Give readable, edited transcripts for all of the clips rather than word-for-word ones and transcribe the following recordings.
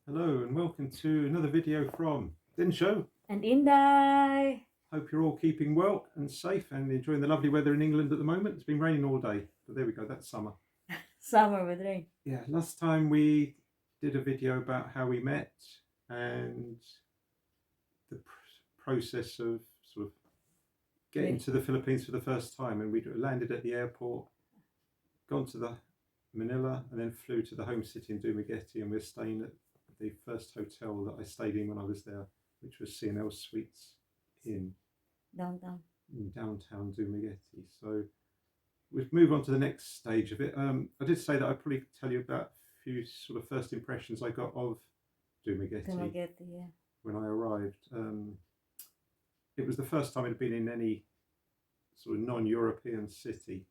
Hello and welcome to another video from Dencio. And Inday. Hope you're all keeping well and safe and enjoying the lovely weather in England at the moment. It's been raining all day, but there we go, that's summer. Summer with rain. Yeah, last time we did a video about how we met and the process of sort of getting to the Philippines for the first time, and we landed at the airport, gone to the Manila, and then flew to the home city in Dumaguete, and we're staying at the first hotel that I stayed in when I was there, which was C&L Suites in downtown Dumaguete. So we'll move on to the next stage of it. I did say that I'd probably tell you about a few sort of first impressions I got of Dumaguete Yeah. when I arrived. It was the first time I'd been in any sort of non-European city,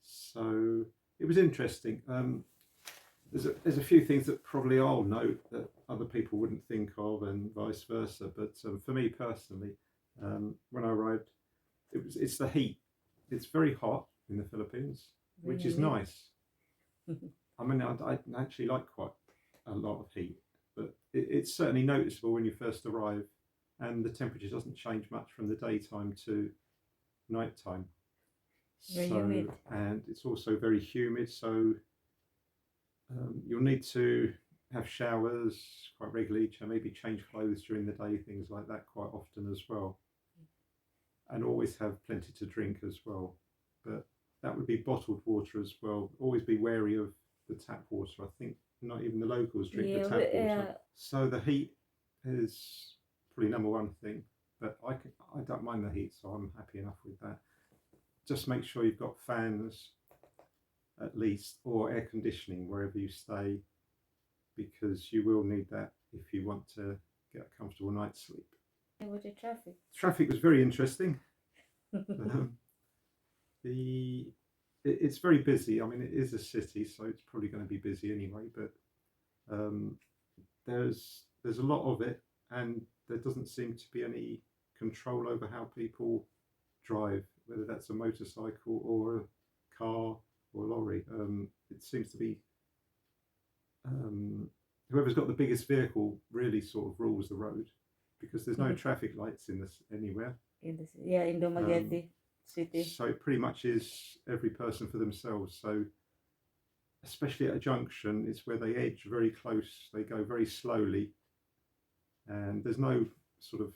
so it was interesting. There's a few things that probably I'll note that other people wouldn't think of, and vice versa. But for me personally, when I arrived, it's the heat. It's very hot in the Philippines, which is nice. I mean, I actually like quite a lot of heat, but it's certainly noticeable when you first arrive, and the temperature doesn't change much from the daytime to nighttime. Very humid. And it's also very humid, so you'll need to have showers quite regularly, maybe change clothes during the day, things like that quite often as well. And always have plenty to drink as well. But that would be bottled water as well. Always be wary of the tap water. I think not even the locals drink the tap water. So the heat is probably number one thing. But I don't mind the heat, so I'm happy enough with that. Just make sure you've got fans at least, or air conditioning wherever you stay, because you will need that if you want to get a comfortable night's sleep. And with the traffic? Traffic was very interesting. It's very busy. I mean, it is a city, so it's probably going to be busy anyway, but there's a lot of it, and there doesn't seem to be any control over how people drive, whether that's a motorcycle or a car or lorry. It seems to be whoever's got the biggest vehicle really sort of rules the road, because there's no traffic lights in this anywhere. In Dumaguete city. So it pretty much is every person for themselves. So especially at a junction, it's where they edge very close. They go very slowly, and there's no sort of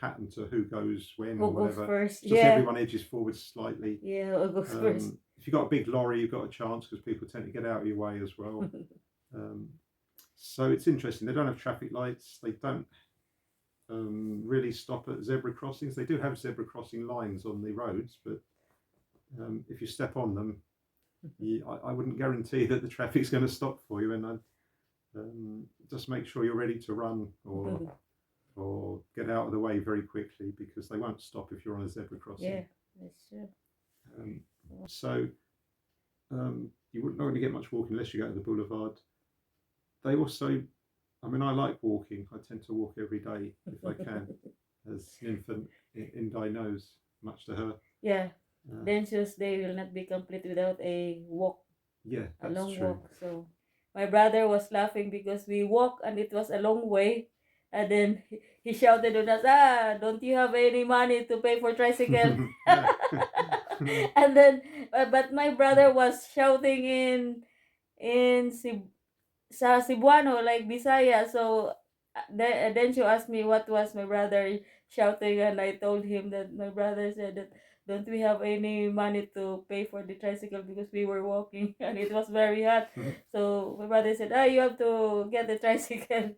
pattern to who goes when or whatever. First. Just everyone edges forward slightly. Yeah, who goes first. If you've got a big lorry, you've got a chance, because people tend to get out of your way as well. So it's interesting. They don't have traffic lights. They don't really stop at zebra crossings. They do have zebra crossing lines on the roads, but if you step on them, I wouldn't guarantee that the traffic's going to stop for you. And just make sure you're ready to run or get out of the way very quickly, because they won't stop if you're on a zebra crossing. Yeah, that's true. So you're not going to get much walking unless you go to the boulevard. They also, I mean, I like walking. I tend to walk every day if I can, as an infant. Inday knows, much to her. Yeah. Dencio's day will not be complete without a walk. Yeah, a that's long true. walk. So my brother was laughing because we walked and it was a long way. And then he shouted at us, don't you have any money to pay for tricycle? And then, but my brother was shouting in Cebuano, like Bisaya. So then she asked me what was my brother shouting, and I told him that my brother said that don't we have any money to pay for the tricycle because we were walking and it was very hot. So my brother said, you have to get the tricycle.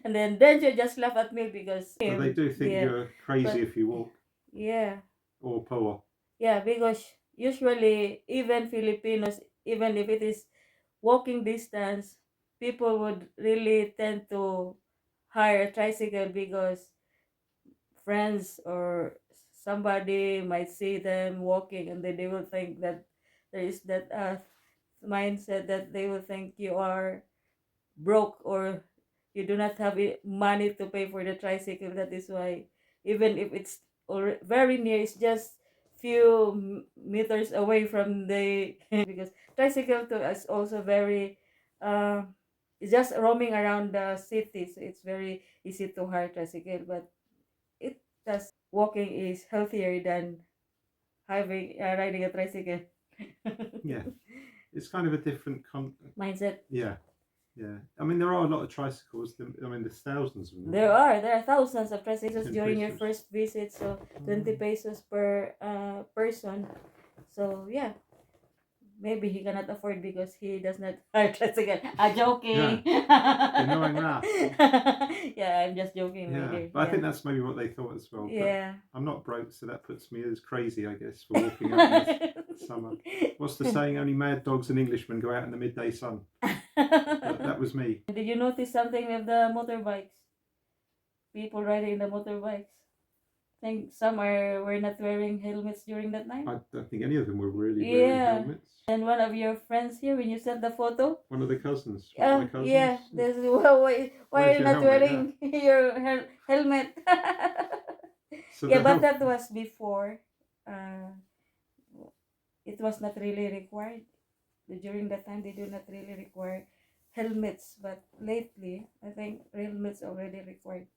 And then she just laughed at me because so they do think you're crazy if you walk. Yeah. Or poor. Yeah, because usually even Filipinos, even if it is walking distance, people would really tend to hire a tricycle because friends or somebody might see them walking, and then they will think that there is that mindset that they will think you are broke or you do not have money to pay for the tricycle. That is why even if it's very near, it's just few meters away from the because tricycle to us also very it's just roaming around the city, so it's very easy to hire tricycle. But it does walking is healthier than having riding a tricycle. Yeah, it's kind of a different Mindset. yeah, yeah. I mean, there are a lot of tricycles. I mean, there's thousands of them. There are thousands of tricycles 10 during your pesos. first visit, so 20 pesos per person. So yeah, maybe he cannot afford because he does not hire tricycle. I'm joking. Knowing that. Yeah, I'm just joking, my Yeah, dear. but I think that's maybe what they thought as well. But Yeah. I'm not broke, so that puts me as crazy, I guess, for walking out in the summer. What's the saying? Only mad dogs and Englishmen go out in the midday sun. But that was me. Did you notice something with the motorbikes? People riding the motorbikes. I think some were not wearing helmets during that time. I don't think any of them were really wearing helmets. And one of your friends here, when you sent the photo, One of the cousins. My cousins. yeah, this why are you not wearing your helmet? So yeah, but that was before. It was not really required. During that time, they do not really require helmets, but lately, I think helmets already required.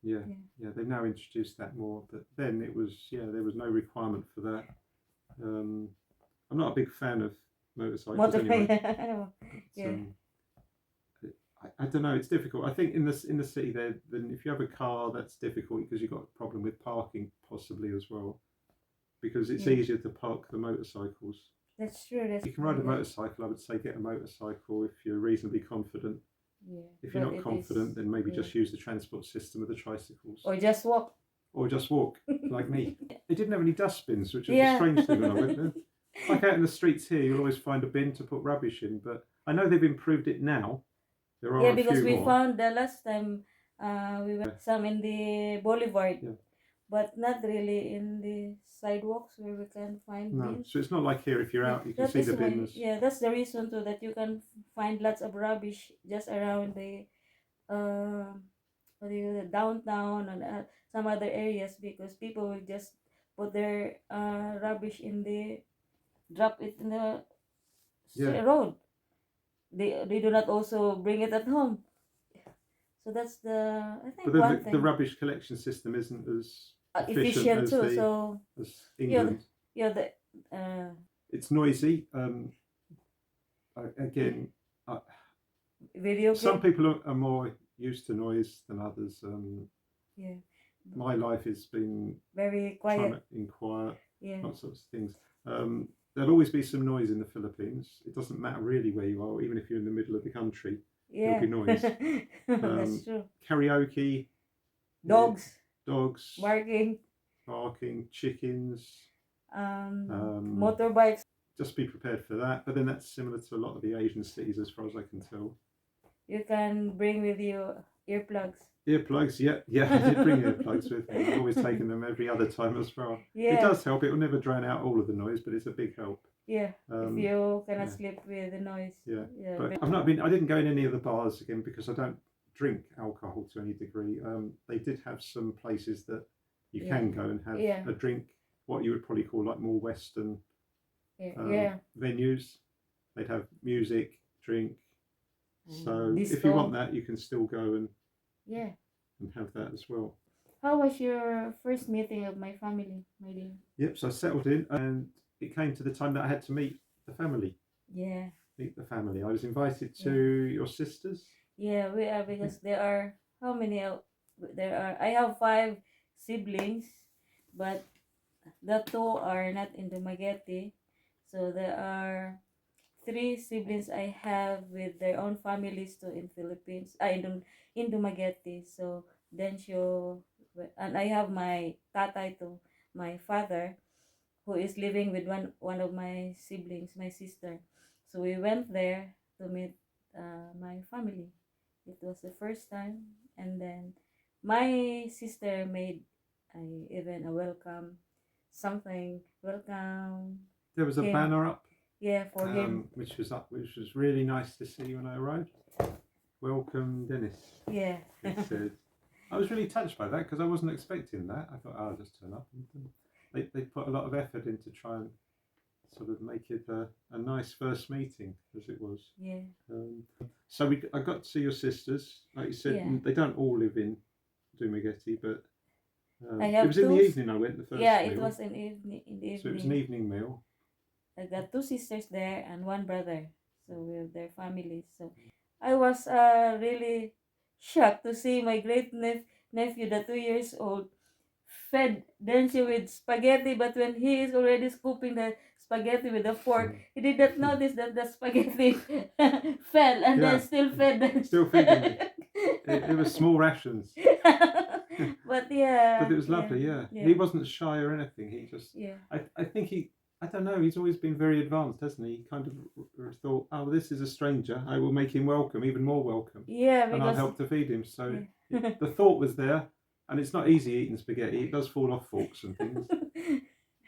Yeah, they've now introduced that more, but then it was, there was no requirement for that. I'm not a big fan of motorcycles anyway. Yeah. I don't know. It's difficult. I think in the city there, then if you have a car, that's difficult because you've got a problem with parking possibly as well, because it's easier to park the motorcycles. That's true. You can ride a motorcycle. I would say get a motorcycle if you're reasonably confident. Yeah. If you're not confident, then maybe just use the transport system of the tricycles. Or just walk. Like me. They didn't have any dustbins, which was a strange thing when I went there. Like out in the streets here, you'll always find a bin to put rubbish in, but I know they've improved it now. There are because we more. found the last time we went some in the boulevard, but not really in the sidewalks where we can find bins. So it's not like here. If you're out, you can see the bins. That's the reason too that you can find lots of rubbish just around the downtown and some other areas, because people will just put their rubbish drop it in the road. They do not also bring it at home. So that's I think but the rubbish collection system isn't as efficient too. As England. It's noisy. Again, some people are more used to noise than others. My life has been very quiet. Lots of things. There'll always be some noise in the Philippines. It doesn't matter really where you are, even if you're in the middle of the country. There'll be noise. That's true. Karaoke. Dogs. Barking. Chickens. Motorbikes. Just be prepared for that. But then that's similar to a lot of the Asian cities, as far as I can tell. You can bring with you earplugs. Earplugs, yeah. I did bring earplugs with me. I've always taken them every other time as well. Yeah. It does help. It will never drown out all of the noise, but it's a big help. Yeah. If you cannot sleep with the noise. Yeah. But I didn't go in any of the bars again because I don't drink alcohol to any degree. They did have some places that you can go and have a drink, what you would probably call like more Western venues. They'd have music, drink. So disco. If you want that, you can still go and have that as well. How was your first meeting of my family, my dear? Yep, so I settled in and it came to the time that I had to meet the family. Yeah. Meet the family. I was invited to your sisters. Yeah, we are, because there are, how many? I have 5 siblings, but the 2 are not in Dumaguete. So there are 3 siblings I have with their own families too in Philippines, in Dumaguete. So Dencio, and I have my tatay too, my father, who is living with one of my siblings, my sister. So we went there to meet my family. It was the first time, and then my sister made even a welcome. There was a banner up. Yeah, for him. Which was really nice to see when I arrived. Welcome, Dennis. Yeah. It said. I was really touched by that because I wasn't expecting that. I thought, I'll just turn up. And they put a lot of effort in to try and sort of make it a nice first meeting, as it was. Yeah. So I got to see your sisters. Like you said, Yeah. they don't all live in Dumagetti, but I it have was in the two. evening I went the first Yeah, it meal. was in evening. In the So it was an evening, evening meal. I got two sisters there and one brother. So with their families. So I was really shocked to see my nephew, the 2 years old, fed Dencio with spaghetti, but when he is already scooping the spaghetti with a fork, he did not notice that the spaghetti fell and then Yeah, still fed them. still feeding me. It was small rations, But yeah, but it was yeah, lovely. Yeah, yeah, he wasn't shy or anything. He just, yeah, I think I don't know. He's always been very advanced, hasn't he? He kind of thought, oh, this is a stranger. I will make him welcome, even more welcome, yeah, and I'll because help to feed him. So yeah. the thought was there, and it's not easy eating spaghetti. It does fall off forks and things,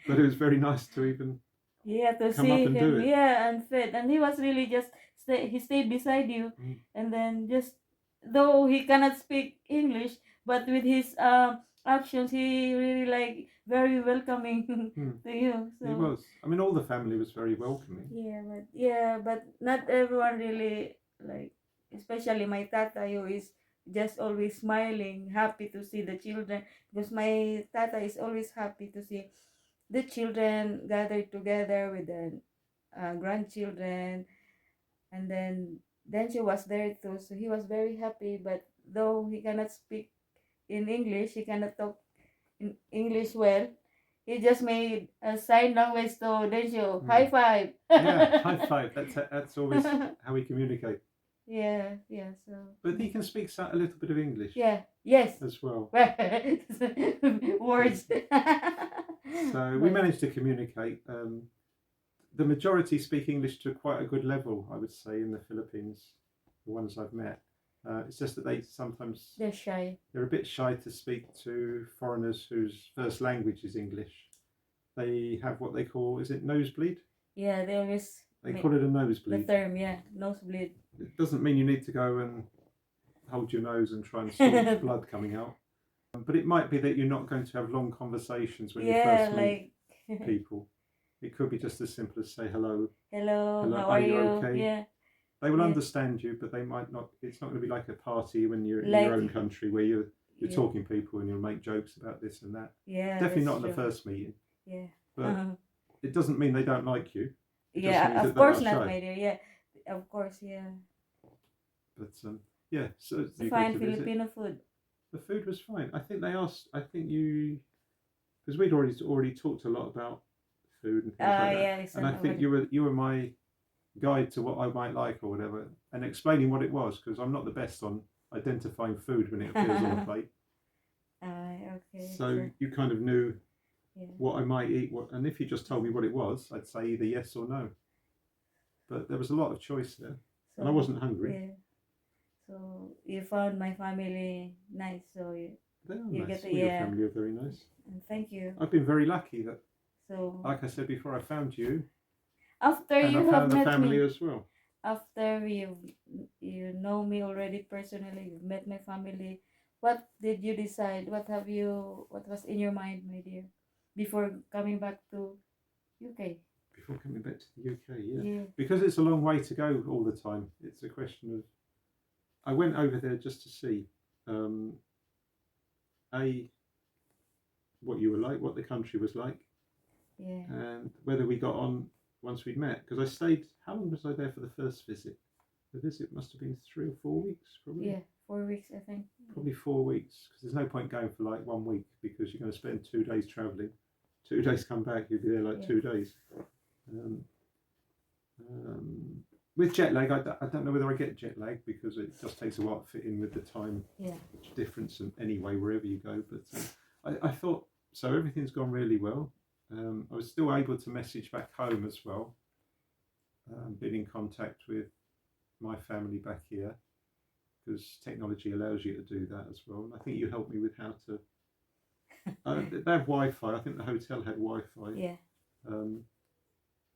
but it was very nice to even Yeah, to come up see and do him, it. yeah, and fed, and he was really just he stayed beside you, Mm. and then just though he cannot speak English, but with his actions, he really like very welcoming to you. He So was. I mean, all the family was very welcoming. yeah, but not everyone really like, especially my tata, who is just always smiling, happy to see the children, because my tata is always happy to see the children gathered together with the grandchildren, and then she was there too, so he was very happy. But though he cannot speak in English, he cannot talk in English well, he just made a sign language to Dencio, high five. Yeah, high five. That's always how we communicate. Yeah, so But he can speak a little bit of English yeah, yes, as well. words. So we managed to communicate. The majority speak English to quite a good level, I would say, in the Philippines. The ones I've met. It's just that They're shy. they're a bit shy to speak to foreigners whose first language is English. They have what they call, is it nosebleed? Yeah, they always They call it a the nosebleed. term, yeah, nosebleed. It doesn't mean you need to go and hold your nose and try and stop blood coming out. But it might be that you're not going to have long conversations when you Yeah, first meet like people. It could be just as simple as say hello. hello, how Are are you you? okay? Yeah, They will yeah. understand you, but they might not. It's not going to be like a party when you're in Like- your own country where you're yeah, talking people and you'll make jokes about this and that. yeah, Definitely that's not in the true. first meeting. Yeah. But it doesn't mean they don't like you. It just Yeah, means that of they course are not, shy. my dear. Yeah, of course, yeah. But yeah, so it's Fine great to visit. Filipino food. The food was fine. I think they asked. I think you, because we'd already talked a lot about food and things like that. Yeah, And I think you were my guide to what I might like or whatever, and explaining what it was, because I'm not the best on identifying food when it appears on a plate. Okay. So you kind of knew yeah. what I might eat. And if you just told me what it was, I'd say either yes or no. But there was a lot of choice there, and I wasn't hungry. Yeah. So you found my family nice. So They are you nice. get All your family are very nice. Thank you. I've been very lucky that, So like I said before, I found you, after and you I have found the met family me, as well. after you know me already personally, you've met my family. What did you decide? What was in your mind, my dear, before coming back to UK? Before coming back to the UK, yeah. Because it's a long way to go all the time. It's a question of, I went over there just to see, what you were like, what the country was like, and whether we got on once we'd met. Because I stayed, how long was I there for the first visit? The visit must have been 3 or 4 weeks, probably. Yeah, 4 weeks, I think. Probably 4 weeks, because there's no point going for like 1 week, because you're going to spend 2 days travelling, 2 days come back, you'll be there like 2 days. With jet lag, I don't know whether I get jet lag, because it just takes a while to fit in with the time difference and anyway wherever you go. But I thought, so everything's gone really well. I was still able to message back home as well, been in contact with my family back here, because technology allows you to do that as well. And I think you helped me with how to, they have Wi-Fi. I think the hotel had Wi-Fi. Yeah.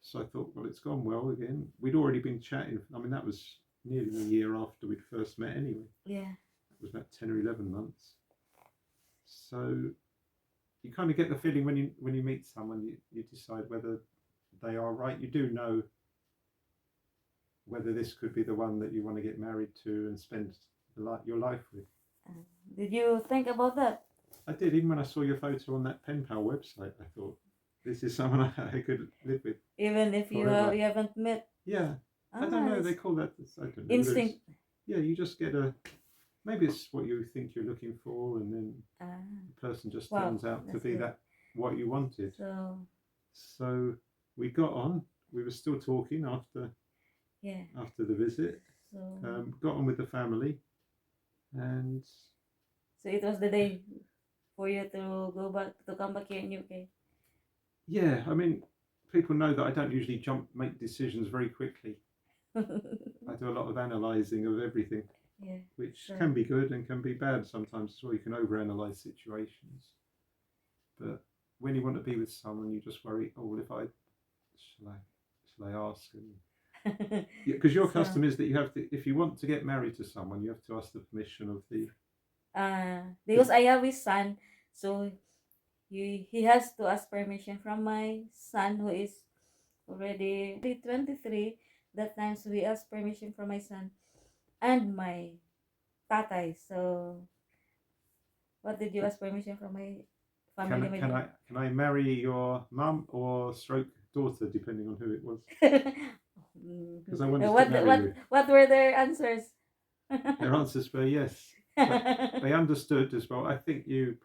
So I thought, well, it's gone well again. We'd already been chatting. I mean, that was nearly a year after we'd first met anyway. Yeah. It was about 10 or 11 months. So you kind of get the feeling when you meet someone, you decide whether they are right. You do know whether this could be the one that you want to get married to and spend your life with. Did you think about that? I did. Even when I saw your photo on that pen pal website, I thought this is someone I could live with. Even if you haven't met. Yeah, I don't know. They call that. I don't know. Instinct. Yeah, you just get a. Maybe it's what you think you're looking for, and then the person just turns out to be that what you wanted. So we got on. We were still talking after the visit. So got on with the family, and so it was the day for you to come back here in UK. Yeah, I mean, people know that I don't usually make decisions very quickly. I do a lot of analysing of everything, which can be good and can be bad sometimes as well. You can overanalyze situations, but when you want to be with someone, you just worry. Oh, well, shall I ask? Because your custom is that you have to, if you want to get married to someone, you have to ask the permission of the. Because I have his son, so he has to ask permission from my son, who is already 23 that time. So he asked permission from my son and my tatay. So what did you ask permission from my family? Can I marry your mum or stroke daughter, depending on who it was? Because I wanted to marry you. What were their answers? Their answers were yes. But they understood as well. I think you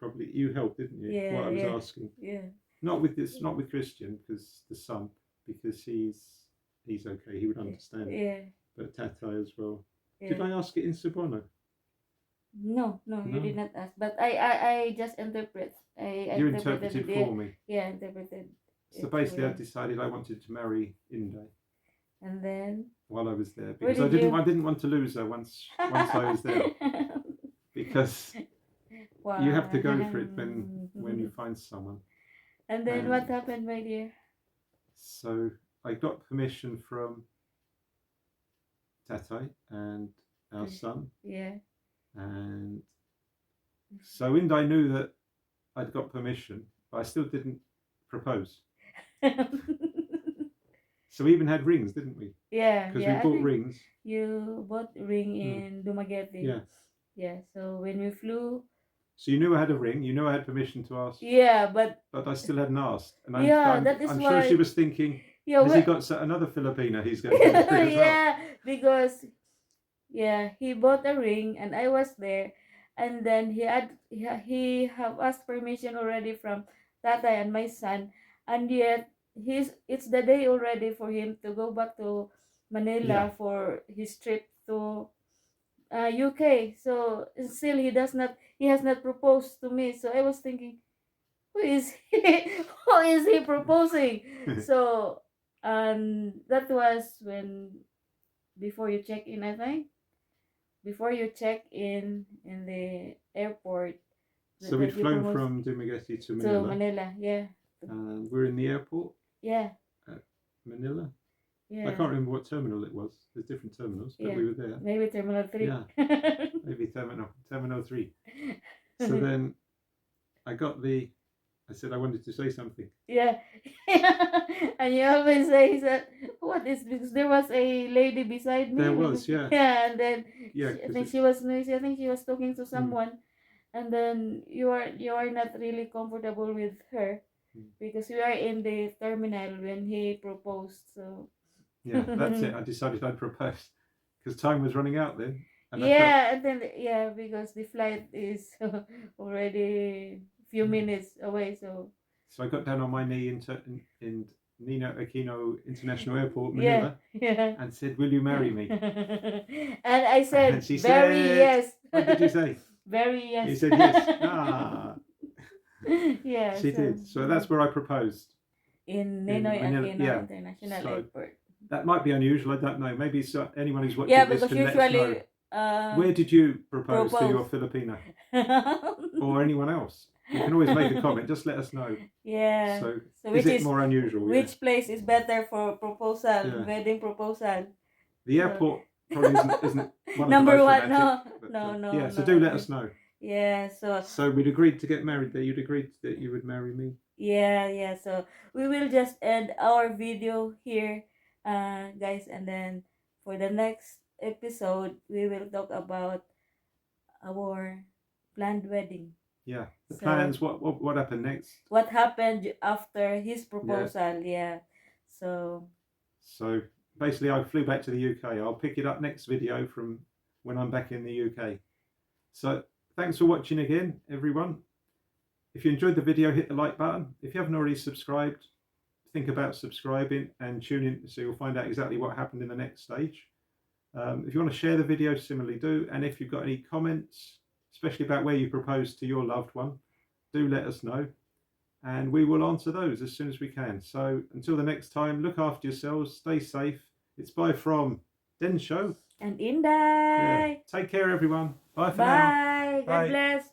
helped, didn't you? Yeah, what I was asking. Yeah. Not with Christian, because the son, because he's okay. He would understand. Yeah. But Tatay as well. Yeah. Did I ask it in Cebuano? No, you did not ask. But I just interpret. You interpreted for me. Yeah, interpreted. So basically, I decided I wanted to marry Inday. And then while I was there, because I didn't want to lose her once I was there. Because you have to go for it when you find someone. And then what happened, my dear? So I got permission from Tatay and our son. Yeah. And so Inday knew that I'd got permission, but I still didn't propose. So we even had rings, didn't we? Yeah. Because we bought rings. You bought a ring in Dumaguete. Yeah. Yeah. So when we flew. So you knew I had a ring. You knew I had permission to ask. Yeah, but I still hadn't asked. And I'm sure she was thinking. Yeah, has he got another Filipina he's going to get as yeah, because he bought a ring and I was there, and then he have asked permission already from Tatay and my son, and yet it's the day already for him to go back to Manila for his trip to UK. So still he has not proposed to me. So I was thinking, who is he proposing? So that was before you check in, I think. Before you check in the airport. So we'd flown from Dumaguete to Manila. To Manila, yeah. And we're in the airport. Yeah. At Manila. Yeah. I can't remember what terminal it was. There's different terminals, but we were there. Maybe Terminal 3. Yeah. Maybe Terminal 3. So then I said I wanted to say something. Yeah. And you always say that, what is this? There was a lady beside me. There was, yeah. Yeah, and then I think she was noisy. I think she was talking to someone. And then you are not really comfortable with her because we are in the terminal when he proposed. So yeah, that's it. I decided I'd propose because time was running out then. And because the flight is already a few minutes away. So I got down on my knee in Nino Aquino International Airport, Manila, and said, "Will you marry me?" And I said, and she "Very said, yes." What did you say? Very yes. You said yes. Ah. Yeah. She did. So that's where I proposed. In Ninoy Aquino International Airport. That might be unusual. I don't know. Maybe anyone who's watching this because can usually, let us know. Where did you propose to your Filipina? Or anyone else? You can always make a comment. Just let us know. Yeah. So is it more unusual? Which place is better for proposal, wedding proposal? The airport probably isn't one number of the most one. romantic, No. Yeah. So do let us know. Yeah. So we'd agreed to get married there. You'd agreed that you would marry me. Yeah. So we will just end our video here, guys, and then for the next episode, we will talk about our planned wedding. Yeah, the So- plans. What happened next? What happened after his proposal? Yeah. So basically, I flew back to the UK. I'll pick it up next video from when I'm back in the UK. So thanks for watching again, everyone. If you enjoyed the video, hit the like button. If you haven't already subscribed, think about subscribing and tune in so you'll find out exactly what happened in the next stage. If you want to share the video, similarly do. And if you've got any comments, especially about where you proposed to your loved one, do let us know. And we will answer those as soon as we can. So until the next time, look after yourselves, stay safe. It's bye from Dencio and Inday. Yeah. Take care, everyone. Bye for now. Bye. God Bye. bless.